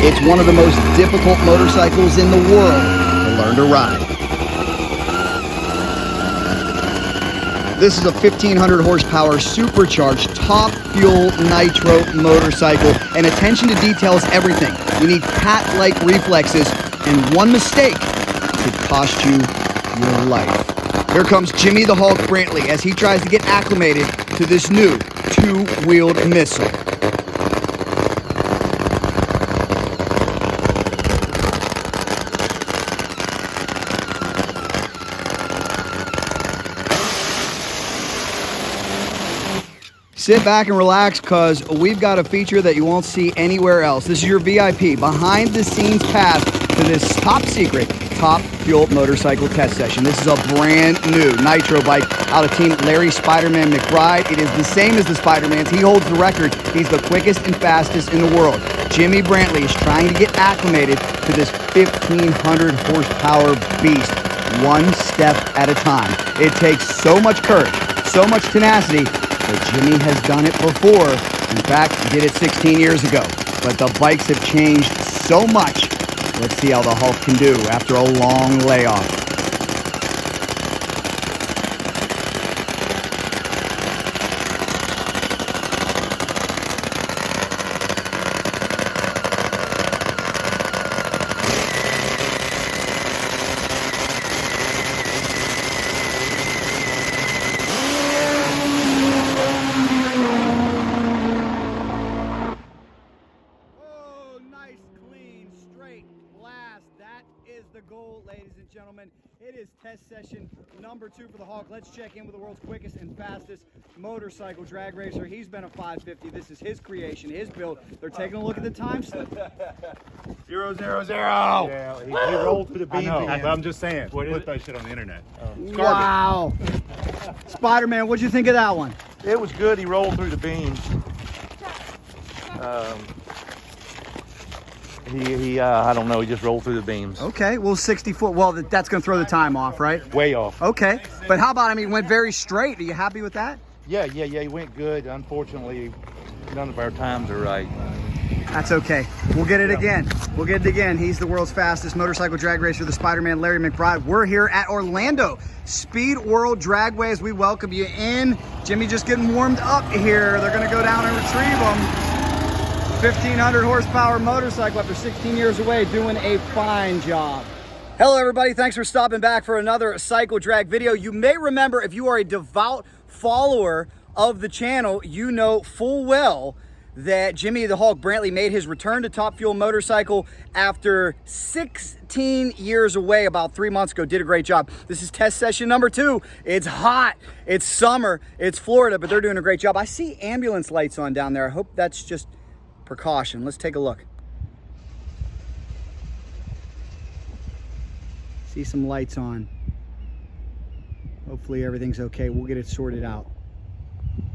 It's one of the most difficult motorcycles in the world to learn to ride. This is a 1,500 horsepower supercharged top fuel nitro motorcycle, and attention to detail is everything. You need cat-like reflexes, and one mistake could cost you your life. Here comes Jimmy the Hulk Brantley as he tries to get acclimated to this new two-wheeled missile. Sit back and relax, because we've got a feature that you won't see anywhere else. This is your VIP, behind-the-scenes path to this top-secret, top fuel motorcycle test session. This is a brand new nitro bike out of team Larry Spiderman McBride. It is the same as the Spidermans. He holds the record. He's the quickest and fastest in the world. Jimmy Brantley is trying to get acclimated to this 1,500 horsepower beast, one step at a time. It takes so much courage, so much tenacity, but Jimmy has done it before. In fact, he did it 16 years ago. But the bikes have changed so much. Let's see how the Hulk can do after a long layoff. The goal, ladies and gentlemen. It is test session number 2 for the Hulk. Let's check in with the world's quickest and fastest motorcycle drag racer. He's been a 550. This is his creation, his build. They're taking a look at the time slip. 0, 0, 0. Yeah, he rolled through the beams. I'm just saying. Put that shit on the internet. Wow. Spider-Man, what'd you think of that one? It was good. He rolled through the beams. I don't know, he just rolled through the beams. Okay, well, 60 foot, well, that's going to throw the time off, right? Way off. Okay, but how about, I mean, went very straight. Are you happy with that? Yeah, he went good. Unfortunately, none of our times are right. That's okay. We'll get it again. We'll get it again. He's the world's fastest motorcycle drag racer, the Spider-Man, Larry McBride. We're here at Orlando Speed World Dragway as we welcome you in. Jimmy just getting warmed up here. They're going to go down and retrieve him. 1,500 horsepower motorcycle after 16 years away, doing a fine job. Hello everybody, thanks for stopping back for another cycle drag video. You may remember, if you are a devout follower of the channel, you know full well that Jimmy the Hulk Brantley made his return to Top Fuel Motorcycle after 16 years away about 3 months ago. Did a great job. This is test session number 2. It's hot, it's summer, it's Florida, but they're doing a great job. I see ambulance lights on down there. I hope that's just precaution. Let's take a look. See some lights on. Hopefully everything's okay. We'll get it sorted out.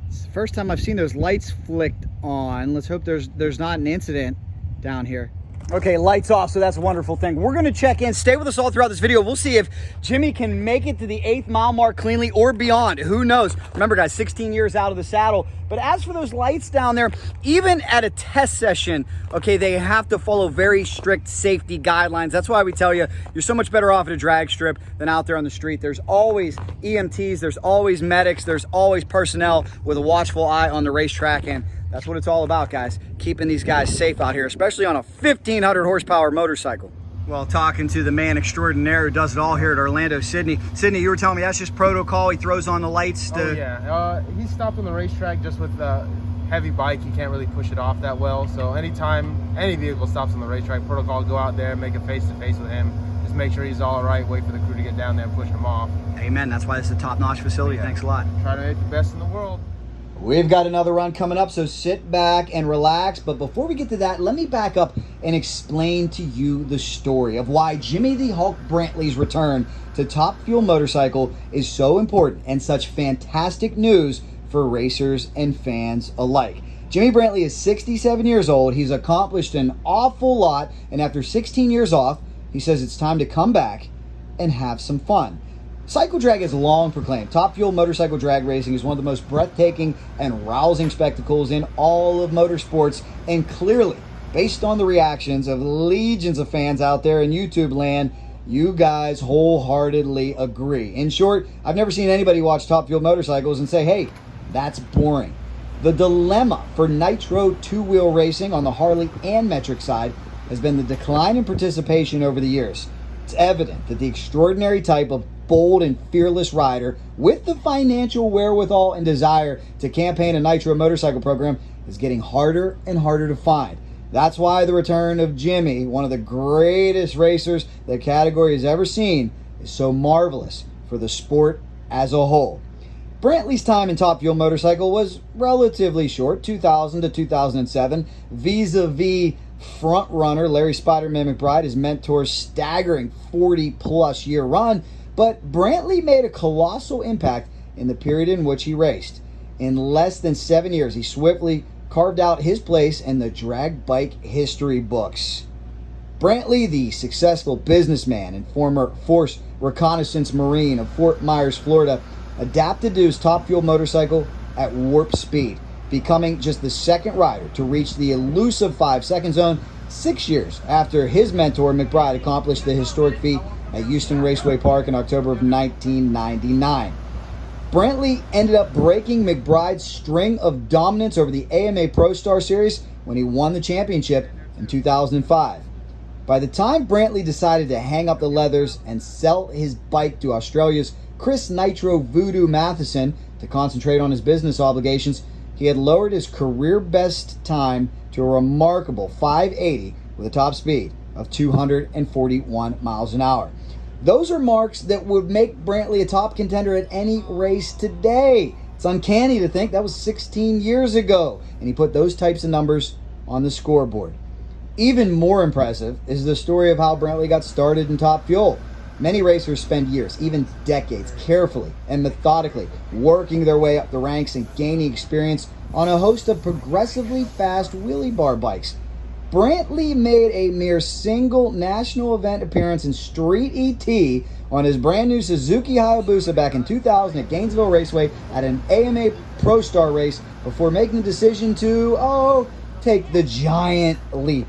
It's the first time I've seen those lights flicked on. Let's hope there's not an incident down here. Okay, lights off, so that's a wonderful thing. We're gonna check in. Stay with us all throughout this video. We'll see if Jimmy can make it to the 8th mile mark cleanly or beyond. Who knows? Remember, guys, 16 years out of the saddle. But as for those lights down there, even at a test session, okay, they have to follow very strict safety guidelines. That's why we tell you, you're so much better off at a drag strip than out there on the street. There's always EMTs, there's always medics, there's always personnel with a watchful eye on the racetrack, and that's what it's all about, guys. Keeping these guys safe out here, especially on a 1,500 horsepower motorcycle. Well, talking to the man extraordinaire who does it all here at Orlando, Sydney. Sydney, you were telling me that's just protocol. He throws on the lights to... Oh, yeah. He stopped on the racetrack just with the heavy bike. You can't really push it off that well. So anytime any vehicle stops on the racetrack, protocol, go out there, make a face-to-face with him. Just make sure he's all right, wait for the crew to get down there and push him off. Amen. That's why this is a top-notch facility. Yeah. Thanks a lot. Try to make the best in the world. We've got another run coming up, so sit back and relax. But before we get to that, let me back up and explain to you the story of why Jimmy the Hulk Brantley's return to Top Fuel Motorcycle is so important and such fantastic news for racers and fans alike. Jimmy Brantley is 67 years old. He's accomplished an awful lot, and after 16 years off, he says it's time to come back and have some fun. Cycle drag has long proclaimed Top Fuel motorcycle drag racing is one of the most breathtaking and rousing spectacles in all of motorsports, and clearly based on the reactions of legions of fans out there in YouTube land, you guys wholeheartedly agree. In short, I've never seen anybody watch Top Fuel motorcycles and say, hey, that's boring. The dilemma for nitro two-wheel racing on the Harley and metric side has been the decline in participation over the years. It's evident that the extraordinary type of bold and fearless rider with the financial wherewithal and desire to campaign a nitro motorcycle program is getting harder and harder to find. That's why the return of Jimmy, one of the greatest racers the category has ever seen, is so marvelous for the sport as a whole. Brantley's time in Top Fuel motorcycle was relatively short, 2000 to 2007, vis-a-vis front runner Larry Spiderman McBride, his mentor's staggering 40-plus year run, but Brantley made a colossal impact in the period in which he raced. In less than 7 years, he swiftly carved out his place in the drag bike history books. Brantley, the successful businessman and former Force Reconnaissance Marine of Fort Myers, Florida, adapted to his Top Fuel motorcycle at warp speed, becoming just the second rider to reach the elusive 5-second zone 6 years after his mentor McBride accomplished the historic feat at Houston Raceway Park in October of 1999. Brantley ended up breaking McBride's string of dominance over the AMA Pro Star Series when he won the championship in 2005. By the time Brantley decided to hang up the leathers and sell his bike to Australia's Chris Nitro Voodoo Matheson to concentrate on his business obligations, he had lowered his career best time to a remarkable 580 with a top speed of 241 miles an hour. Those are marks that would make Brantley a top contender at any race today. It's uncanny to think that was 16 years ago, and he put those types of numbers on the scoreboard. Even more impressive is the story of how Brantley got started in Top Fuel. Many racers spend years, even decades, carefully and methodically working their way up the ranks and gaining experience on a host of progressively fast wheelie bar bikes. Brantley made a mere single national event appearance in Street ET on his brand new Suzuki Hayabusa back in 2000 at Gainesville Raceway at an AMA Pro Star race before making the decision to, take the giant leap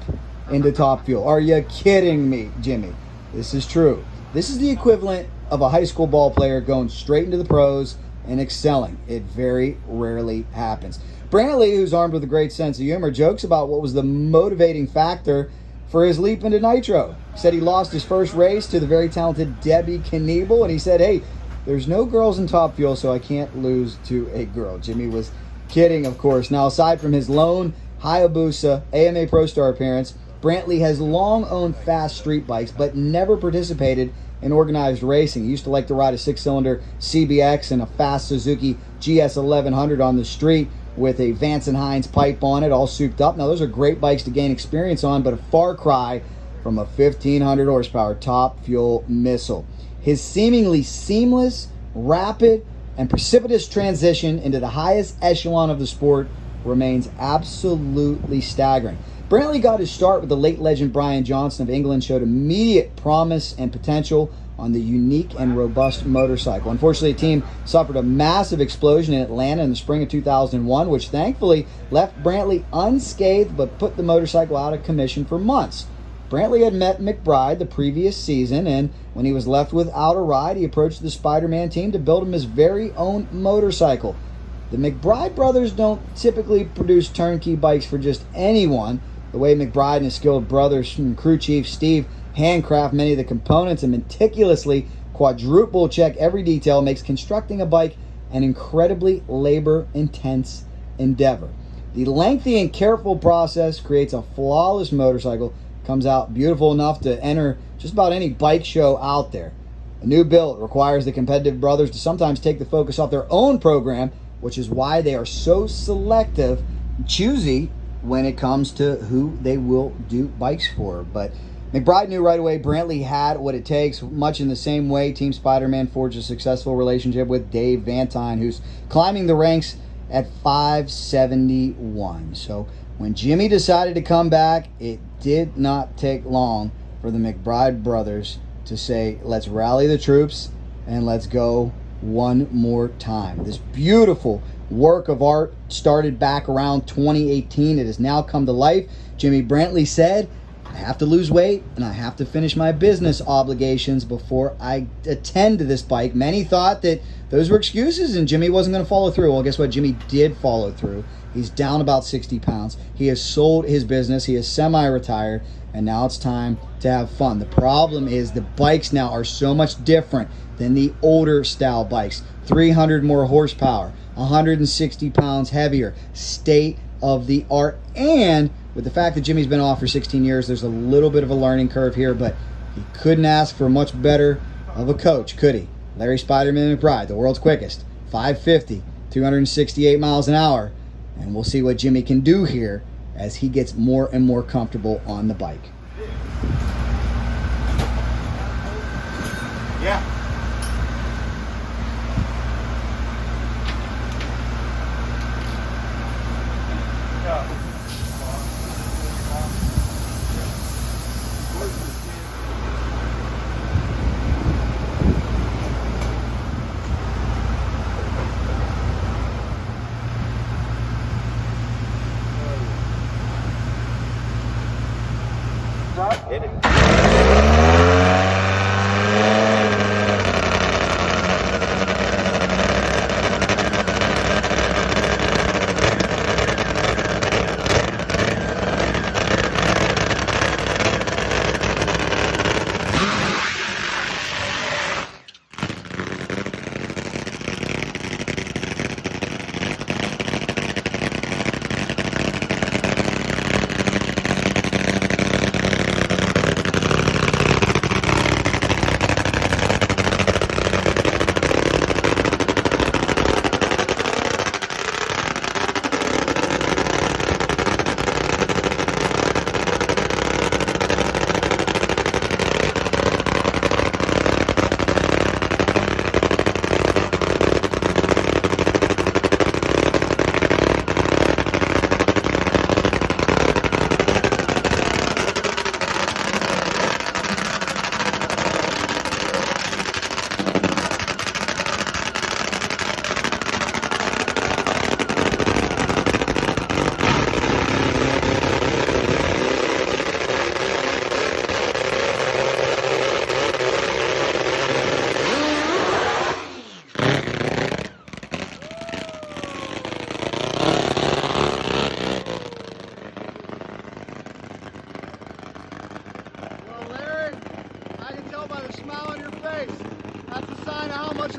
into Top Fuel. Are you kidding me, Jimmy? This is true. This is the equivalent of a high school ball player going straight into the pros and excelling. It very rarely happens. Brantley, who's armed with a great sense of humor, jokes about what was the motivating factor for his leap into nitro. He said he lost his first race to the very talented Debbie Knievel, and he said, hey, there's no girls in Top Fuel, so I can't lose to a girl. Jimmy was kidding, of course. Now, aside from his lone Hayabusa AMA Pro Star appearance, Brantley has long owned fast street bikes, but never participated in organized racing. He used to like to ride a 6-cylinder CBX and a fast Suzuki GS 1100 on the street with a Vance & Hines pipe on it, all souped up. Now, those are great bikes to gain experience on, but a far cry from a 1,500 horsepower Top Fuel missile. His seemingly seamless, rapid, and precipitous transition into the highest echelon of the sport remains absolutely staggering. Brantley got his start with the late legend Brian Johnson of England, showed immediate promise and potential on the unique and robust motorcycle. Unfortunately, the team suffered a massive explosion in Atlanta in the spring of 2001, which thankfully left Brantley unscathed but put the motorcycle out of commission for months. Brantley had met McBride the previous season, and when he was left without a ride, he approached the Spiderman team to build him his very own motorcycle. The McBride brothers don't typically produce turnkey bikes for just anyone. The way McBride and his skilled brothers and crew chief Steve handcraft many of the components and meticulously quadruple check every detail makes constructing a bike an incredibly labor-intense endeavor. The lengthy and careful process creates a flawless motorcycle, comes out beautiful enough to enter just about any bike show out there. A new build requires the competitive brothers to sometimes take the focus off their own program, which is why they are so selective, choosy when it comes to who they will do bikes for. But McBride knew right away Brantley had what it takes, much in the same way Team Spiderman forged a successful relationship with Dave Vantine, who's climbing the ranks at 571. So when Jimmy decided to come back, it did not take long for the McBride brothers to say, let's rally the troops and let's go one more time. This beautiful work of art started back around 2018. It has now come to life. Jimmy Brantley said, I have to lose weight and I have to finish my business obligations before I attend to this bike. Many thought that those were excuses and Jimmy wasn't going to follow through. Well, guess what? Jimmy did follow through. He's down about 60 pounds. He has sold his business. He is semi-retired, and now it's time to have fun. The problem is the bikes now are so much different than the older style bikes. 300 more horsepower, 160 pounds heavier, state of the art. And with the fact that Jimmy's been off for 16 years, there's a little bit of a learning curve here, but he couldn't ask for much better of a coach, could he? Larry Spiderman McBride, the world's quickest, 550, 268 miles an hour. And we'll see what Jimmy can do here as he gets more and more comfortable on the bike. Yeah. Hit it.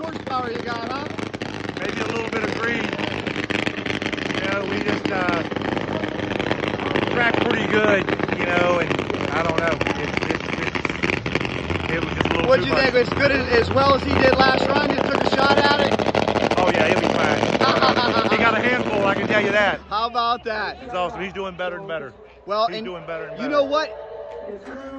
horsepower you got, huh? Maybe a little bit of greed. You know, we just tracked pretty good, you know, and I don't know. It was just a little What'd you think? As good as well as he did last run? You took a shot at it? Oh yeah, he'll be fine. He got a handful, I can tell you that. How about that? It's awesome. He's doing better and better. Well, he's doing better and better. You know what?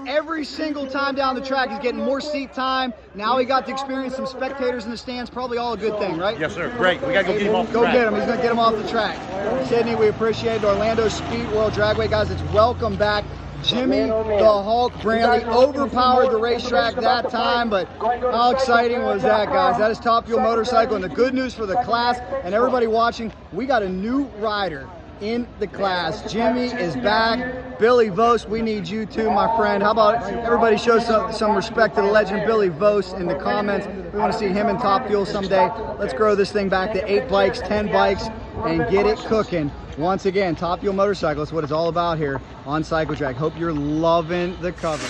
Every single time down the track, he's getting more seat time. Now he got to experience some spectators in the stands. Probably all a good thing, right? Yes, sir. Great. We got to go get him off the track. Go get him. He's going to get him off the track. Sydney, we appreciate it. Orlando Speedway Dragway, guys, it's welcome back. Jimmy the Hulk Brantley overpowered the racetrack that time, but how exciting was that, guys? That is Top Fuel Motorcycle, and the good news for the class and everybody watching, we got a new rider in the class. Jimmy is back. Billy Vos, we need you too, my friend. How about everybody show some respect to the legend Billy Vos in the comments. We want to see him in Top Fuel someday. Let's grow this thing back to 8 bikes, 10 bikes, and get it cooking. Once again, Top Fuel Motorcycle is what it's all about here on Cycle Track. Hope you're loving the cover.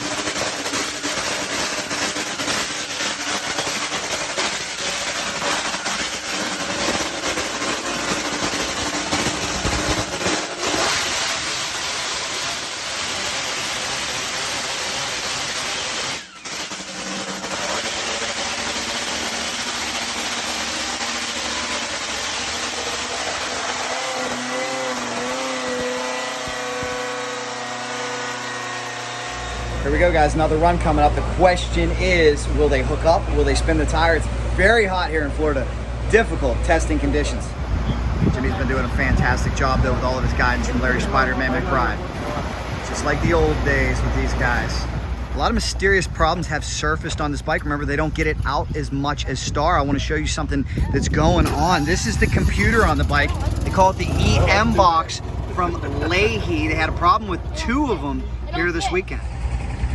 Here we go, guys. Another run coming up. The question is, will they hook up? Will they spin the tire? It's very hot here in Florida. Difficult testing conditions. Jimmy's been doing a fantastic job, though, with all of his guidance from Larry Spiderman McBride. Just like the old days with these guys. A lot of mysterious problems have surfaced on this bike. Remember, they don't get it out as much as Star. I want to show you something that's going on. This is the computer on the bike. They call it the EM box. from Leahy. They had a problem with 2 of them here this weekend.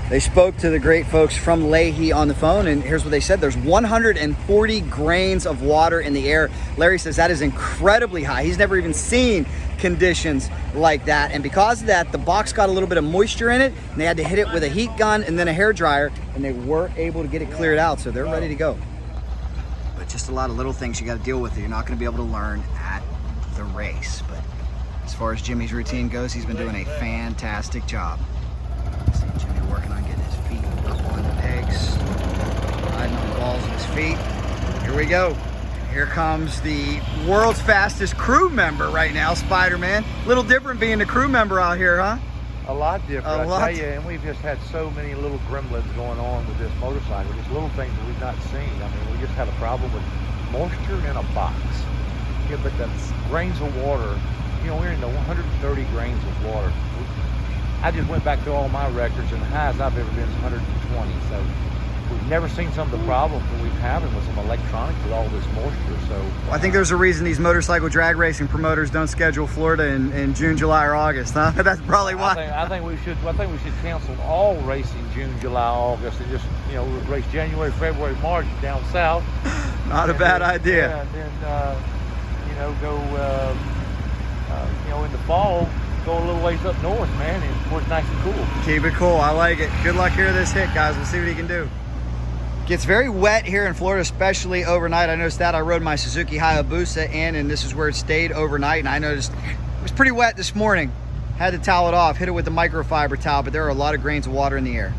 They spoke to the great folks from Leahy on the phone, and here's what they said. There's 140 grains of water in the air. Larry says that is incredibly high. He's never even seen conditions like that, and because of that, the box got a little bit of moisture in it, and they had to hit it with a heat gun and then a hair dryer, and they were able to get it cleared out, so they're ready to go. But just a lot of little things you got to deal with that you're not going to be able to learn at the race. But as far as Jimmy's routine goes, he's been doing a fantastic job. See Jimmy working on getting his feet up on the pegs, riding on the balls of his feet. Here we go. Here comes the world's fastest crew member right now, Spiderman. Little different being the crew member out here, huh? A lot different, A lot. I tell you, and we've just had so many little gremlins going on with this motorcycle, just little things that we've not seen. I mean, we just had a problem with moisture in a box. Yeah, but the grains of water, you know, we're in the 130 grains of water. I just went back through all my records, and the highest I've ever been is 120. So we've never seen some of the problems that we've having with some electronics with all this moisture. So Well, I think there's a reason these motorcycle drag racing promoters don't schedule Florida in June, July, or August, huh? That's probably why. I think we should cancel all racing June, July, August, and just, you know, race January, February, March down south. Not a bad idea. Yeah, and then you know, go you know, in the fall, go a little ways up north, man, and where it's nice and cool. Keep it cool. I like it. Good luck here this hit, guys. We'll see what he can do. Gets very wet here in Florida, especially overnight. I noticed that. I rode my Suzuki Hayabusa in, and this is where it stayed overnight, and I noticed it was pretty wet this morning. Had to towel it off, hit it with the microfiber towel, but there are a lot of grains of water in the air.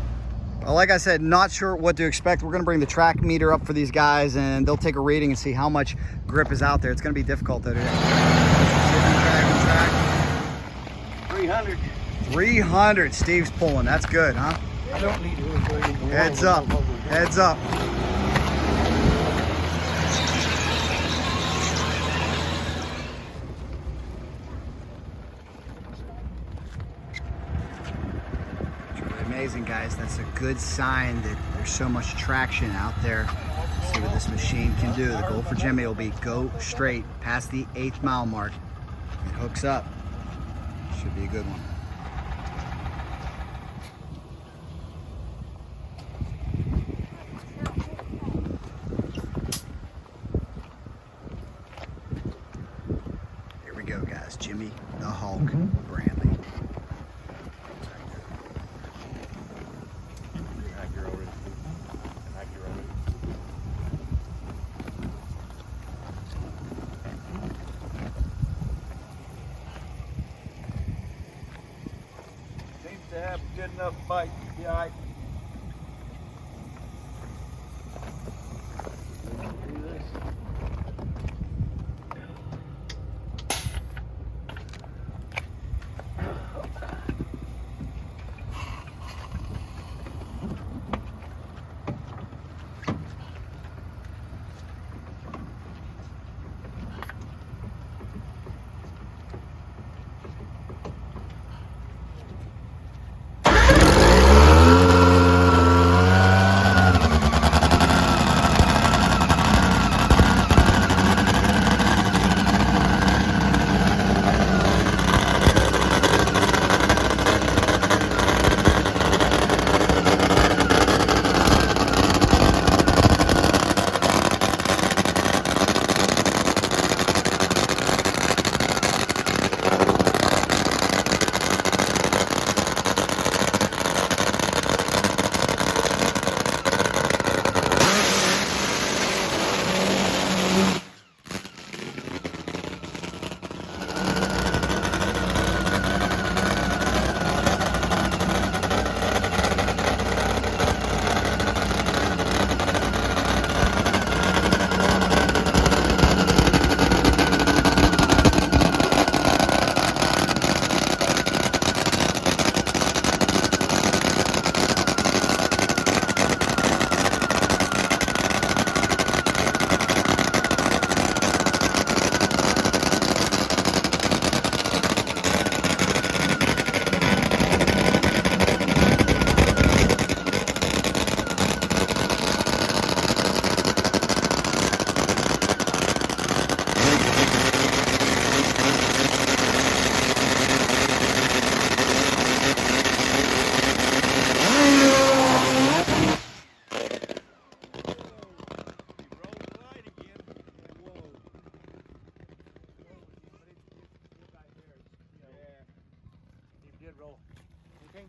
Well, like I said, not sure what to expect. We're gonna bring the track meter up for these guys, and they'll take a reading and see how much grip is out there. It's gonna be difficult though today. 300. 300, Steve's pulling. That's good, huh? I don't need to go anymore. Heads up, heads up. It's really amazing, guys. That's a good sign that there's so much traction out there. Let's see what this machine can do. The goal for Jimmy will be go straight past the 8th mile mark. It hooks up. Should be a good one. Here we go, guys. Jimmy the Hulk Brantley. Seems to have a good enough bike to be all right. Do this.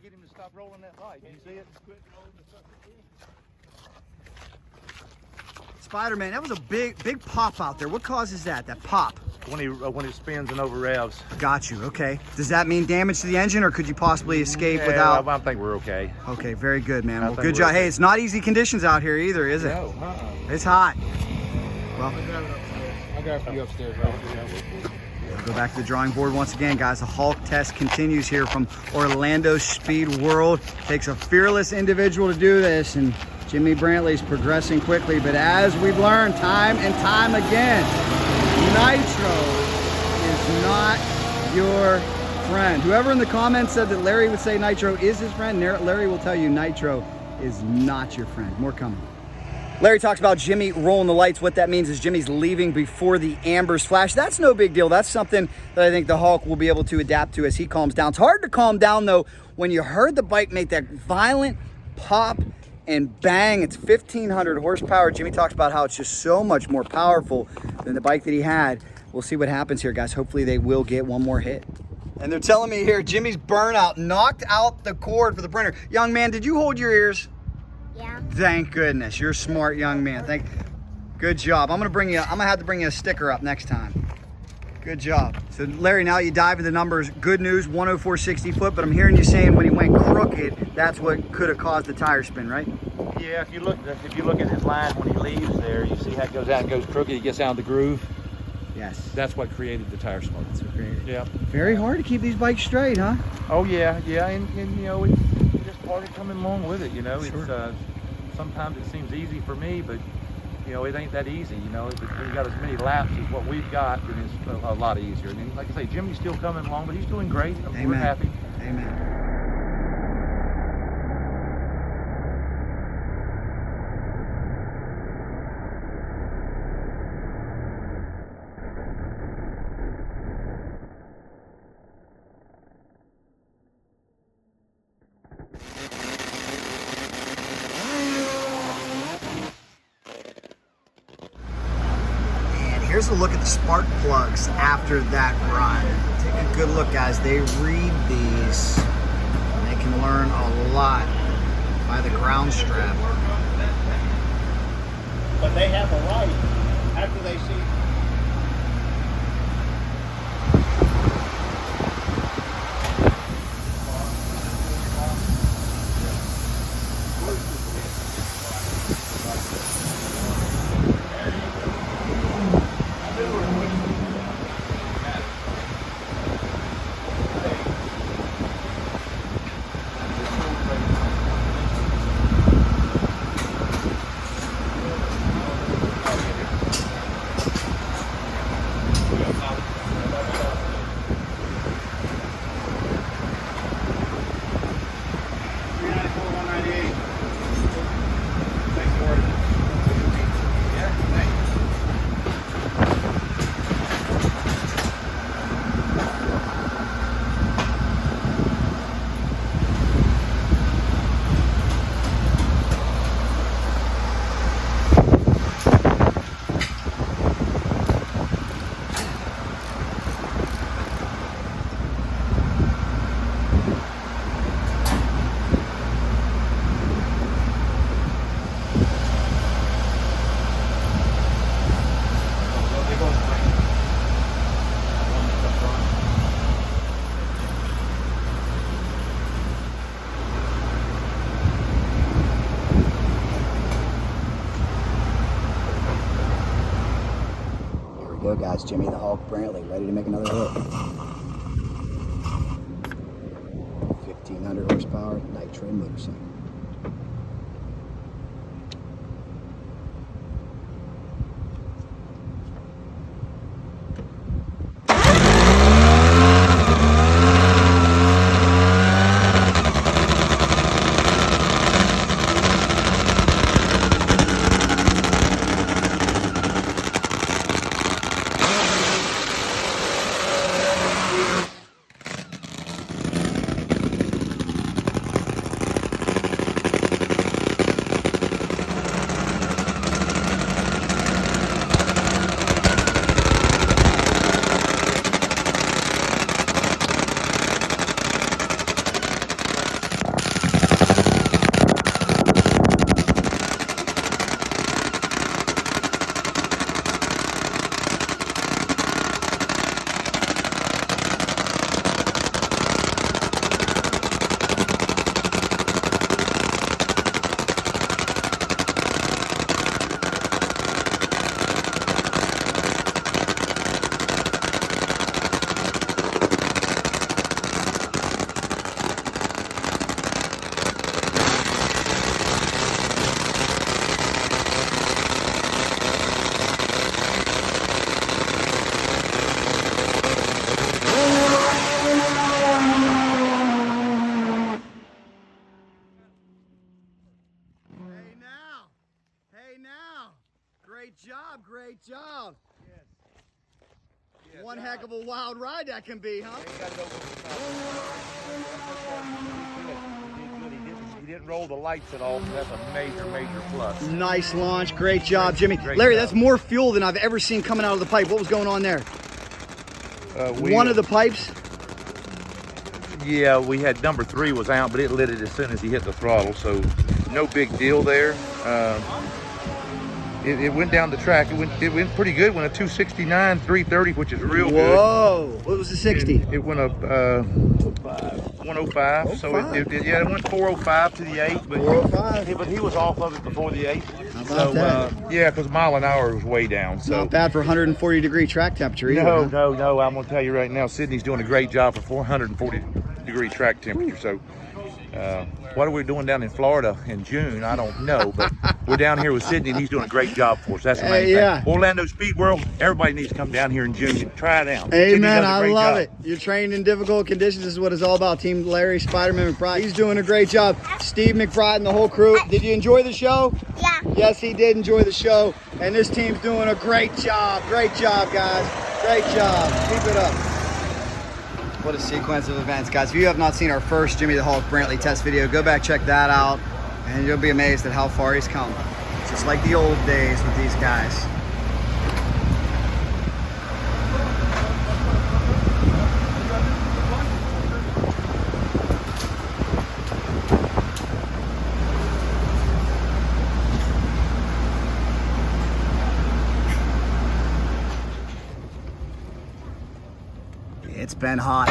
get him to stop rolling that light. You see it? Spider-Man, that was a big pop out there. What causes that pop? When it spins and over revs. Got you, okay. Does that mean damage to the engine, or could you possibly escape without? I think we're okay. Okay, very good, man. Well, think good we're job. okay. Hey, it's not easy conditions out here either, is it? No, It's hot. Well, I'll grab it for you upstairs, right? we'll go back to the drawing board once again, guys. The Hulk test continues here from Orlando Speed World. Takes a fearless individual to do this, and Jimmy Brantley's progressing quickly, but as we've learned time and time again, Nitro is not your friend. Whoever in the comments said that Larry would say Nitro is his friend, Larry will tell you Nitro is not your friend. More coming. Larry talks about Jimmy rolling the lights. What that means is Jimmy's leaving before the ambers flash. That's no big deal. That's something that I think the Hulk will be able to adapt to as he calms down. It's hard to calm down, though, when you heard the bike make that violent pop and bang. It's 1,500 horsepower. Jimmy talks about how it's just so much more powerful than the bike that he had. We'll see what happens here, guys. Hopefully they will get one more hit. And they're telling me here, Jimmy's burnout knocked out the cord for the printer. Young man, did you hold your ears? Yeah. Thank goodness. You're a smart young man. Good job. I'm gonna have to bring you a sticker up next time. Good job. So Larry, now you dive into the numbers. Good news, 104.60 foot, but I'm hearing you saying when he went crooked, that's what could have caused the tire spin, right? Yeah, if you look at his line when he leaves there, you see how it goes out and goes crooked. He gets out of the groove. Yes. That's what created the tire smoke. That's what created. Yeah. Very hard to keep these bikes straight, huh? Oh yeah, and you know, it's just part of coming along with it. You know, Sure. it's sometimes it seems easy for me, but you know, it ain't that easy. You know, if you got as many laps as what we've got, then it's a lot easier. And then, like I say, Jimmy's still coming along, but he's doing great. Amen. We're happy. Amen. Here's a look at the spark plugs after that run. Take a good look, guys. They read these, and they can learn a lot by the ground strap. But they have a right after they see. Go, guys. Jimmy the Hulk Brantley, ready to make another hit. 1,500 horsepower Nitro motorcycle. job, great job. Yes. One heck of a wild ride that can be, huh? He didn't roll the lights at all, so that's a major, major plus. Nice launch, great job, Jimmy. Great Larry, job. that's more fuel than I've ever seen coming out of the pipe. What was going on there? Wheel. One of the pipes? Yeah, we had number 3 was out, but it lit it as soon as he hit the throttle, so no big deal there. It went down the track. It went pretty good. Went a 269, 330, which is real good. Whoa! What was the 60? It went up 105. So it went 405 to the 8, but 405. But he was off of it before the 8. How about So that? yeah, because mile an hour was way down. So Not bad for 140 degree track temperature either. no. I'm gonna tell you right now, Sydney's doing a great job for 440 degree track temperature. So what are we doing down in Florida in June? I don't know, but we're down here with Sydney, and he's doing a great job for us. That's the main yeah. thing. Orlando Speed World, everybody needs to come down here in June and try it out. Amen. Sydney does a I great love job. it. You're trained in difficult conditions. This is what it's all about. Team Larry, Spiderman, McBride. He's doing a great job. Steve McBride and the whole crew. Did you enjoy the show? Yeah. Yes, he did enjoy the show. And this team's doing a great job. Great job, guys. Great job. Keep it up. What a sequence of events, guys. If you have not seen our first Jimmy the Hulk Brantley test video, go back, check that out, and you'll be amazed at how far he's come. Just like the old days with these guys. It's been hot.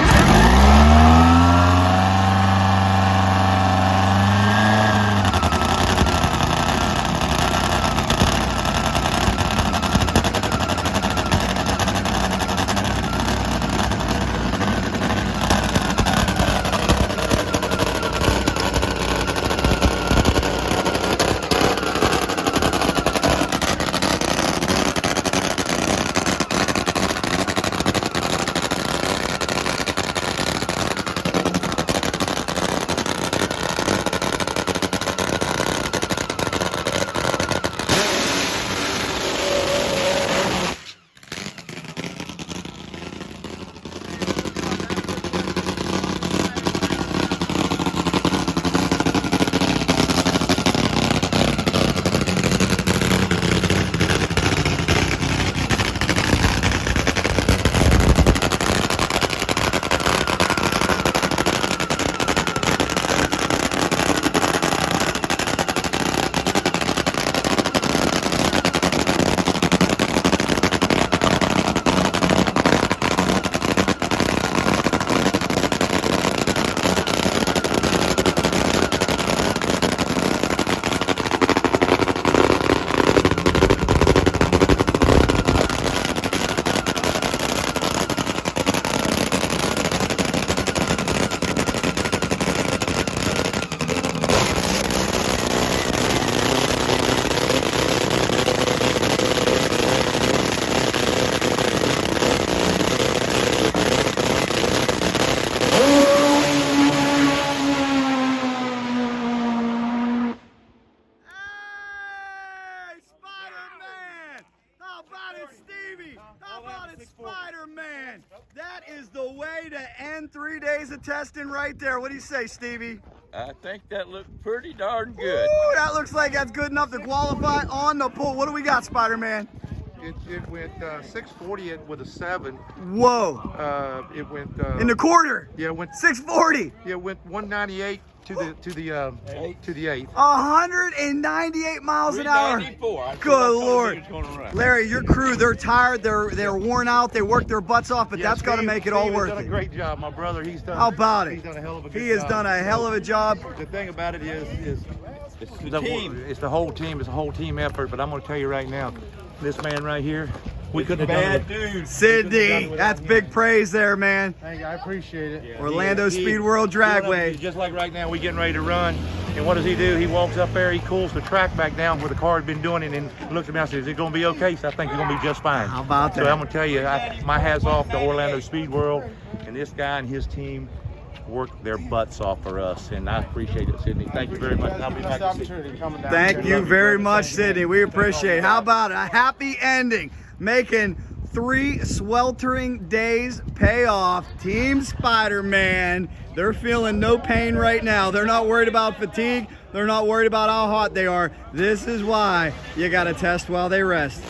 Spider-Man. That is the way to end 3 days of testing right there. What do you say, Stevie? I think that looked pretty darn good. Ooh, that looks like that's good enough to qualify on the pool. What do we got, Spider-Man? It went 640 with a 7. Whoa. It went in the quarter. Yeah, it went 640. Yeah, it went 198 to the 8. 198 miles an hour. 394. Good Lord. Run. Larry, your crew, they're tired, they're worn out, they worked their butts off, but that's got to make it all worth He's done it. a great job. My brother, he's done. How about it? He's done a hell of a good job. He has done a hell of a job. The thing about it is It's the team. It's the whole team. It's a whole team effort. But I'm going to tell you right now, this man right here, we couldn't have done it. Dude. Sydney, that's big praise there, man. Thank you, I appreciate it. Orlando Speed World Dragway. Just like right now, we getting ready to run. And what does he do? He walks up there, he cools the track back down where the car had been doing it, and looks at me and says, is it going to be okay? So I think it's going to be just fine. How about that? So I'm going to tell you, my hat's off to Orlando Speed World and this guy and his team. worked their butts off for us, and I appreciate it, Sydney. Thank you very much. And I'll be back to see you. Thank you very much, Sydney. We appreciate it. How about a happy ending? Making 3 sweltering days pay off. Team Spider-Man, they're feeling no pain right now. They're not worried about fatigue. They're not worried about how hot they are. This is why you got to test while they rest.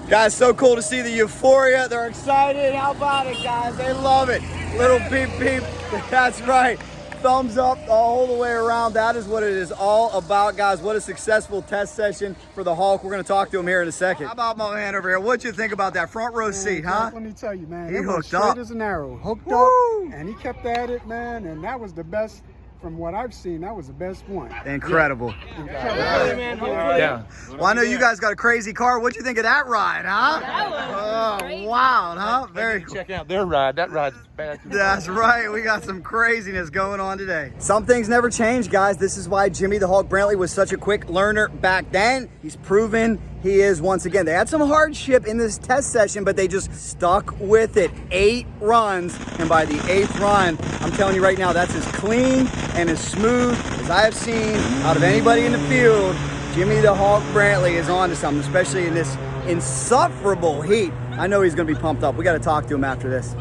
Guys, so cool to see the euphoria. They're excited. How about it, guys? They love it. Little peep peep. That's right. Thumbs up all the way around. That is what it is all about, guys. What a successful test session for the Hulk. We're going to talk to him here in a second. How about my man over here? What'd you think about that front row seat, huh? Let me tell you, man. He it hooked was straight up. as an arrow. Hooked Woo! up, and he kept at it, man. And that was the best. From what I've seen, that was the best one. Incredible. Yeah. Well, I know you guys got a crazy car. What'd you think of that ride, huh? That was great. Wild, huh? Very cool. Check out their ride. That ride's bad. That's right. We got some craziness going on today. Some things never change, guys. This is why Jimmy the Hulk Brantley was such a quick learner back then. He's proven he is once again. They had some hardship in this test session, but they just stuck with it. 8 runs, and by the 8th run, I'm telling you right now, that's as clean and as smooth as I have seen out of anybody in the field. Jimmy the Hulk Brantley is on to something, especially in this insufferable heat. I know he's going to be pumped up. We got to talk to him after this.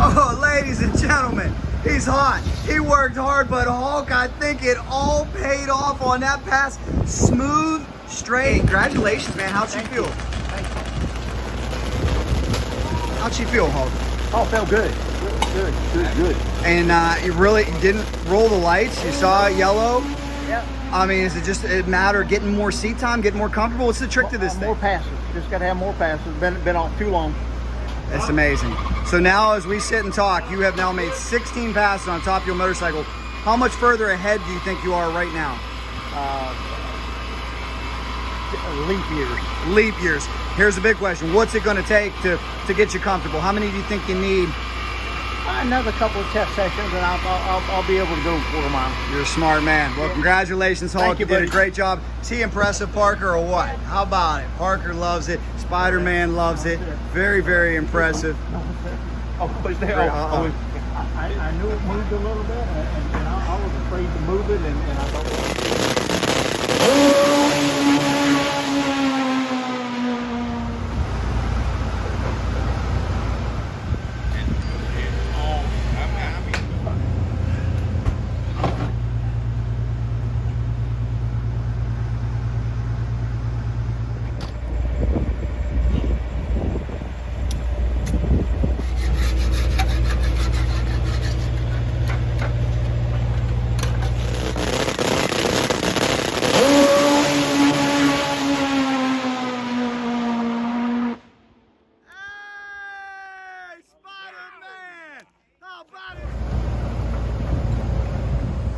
Oh, ladies and gentlemen, he's hot. He worked hard, but Hulk, I think it all paid off on that pass. Smooth, straight. Congratulations, man. How'd she feel? How'd she feel, Hulk? Oh, felt good. Good. And you really didn't roll the lights. You saw yellow. Yeah. I mean, is it just a matter of getting more seat time, getting more comfortable? What's the trick to this More thing? passes. Just got to have more passes. Been off too long. It's amazing. So now as we sit and talk, you have now made 16 passes on top of your motorcycle. How much further ahead do you think you are right now? Leap years. Leap years. Here's the big question. What's it going to take to get you comfortable? How many do you think you need? Another couple of test sessions, and I'll be able to go 1/4 mile. You're a smart man. Well, congratulations, Hulk. Thank you, did a buddy. great job. Is he impressive, Parker, or what? How about it? Parker loves it. Spider-Man loves it. Very, very impressive. Oh, was there? I knew it moved a little bit, and I was afraid to move it, and I thought.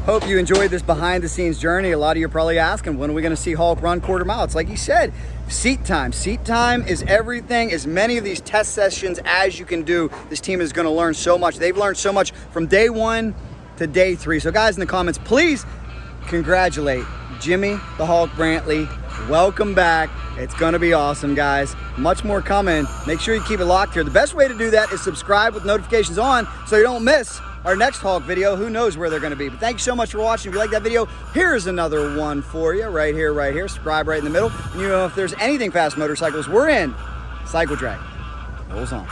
Hope you enjoyed this behind the scenes journey. A lot of you are probably asking, when are we going to see Hulk run 1/4 mile? It's like he said, seat time. Seat time is everything. As many of these test sessions as you can do, this team is going to learn so much. They've learned so much from day 1 to day 3. So guys in the comments, please congratulate Jimmy the Hulk Brantley. Welcome back. It's going to be awesome, guys. Much more coming. Make sure you keep it locked here. The best way to do that is subscribe with notifications on so you don't miss our next Hulk video. Who knows where they're going to be. But thank you so much for watching. If you like that video, here's another one for you right here, right here. Subscribe right in the middle. And you know, if there's anything fast motorcycles, we're in. Cycle Drag rolls on.